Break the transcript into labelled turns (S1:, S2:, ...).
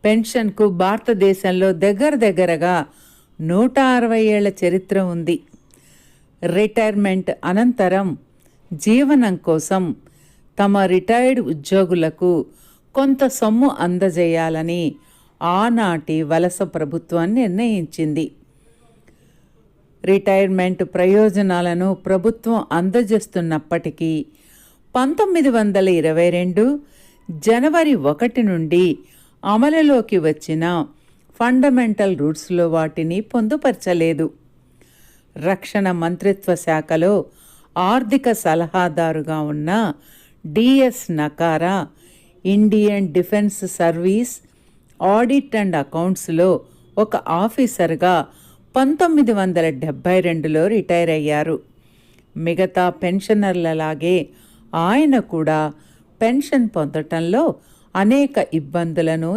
S1: పెన్షన్కు భారతదేశంలో దగ్గరగా 160 ఏళ్ల చరిత్ర ఉంది. రిటైర్మెంట్ అనంతరం జీవనం కోసం తమ రిటైర్డ్ ఉద్యోగులకు కొంత సొమ్ము అందజేయాలని ఆనాటి వలస ప్రభుత్వం నిర్ణయించింది. రిటైర్మెంట్ ప్రయోజనాలను ప్రభుత్వం అందజేస్తున్నప్పటికీ 1922 జనవరి 1 నుండి అమలులోకి వచ్చిన ఫండమెంటల్ రూల్స్లో వాటిని పొందుపరచలేదు. రక్షణ మంత్రిత్వ శాఖలో ఆర్థిక సలహాదారుగా ఉన్న DS Nakara Indian defence service audit and అకౌంట్స్లో ఒక ఆఫీసర్గా 1972లో రిటైర్ అయ్యారు. మిగతా పెన్షనర్లలాగే ఆయన కూడా పెన్షన్ పొందటంలో అనేక ఇబ్బందులను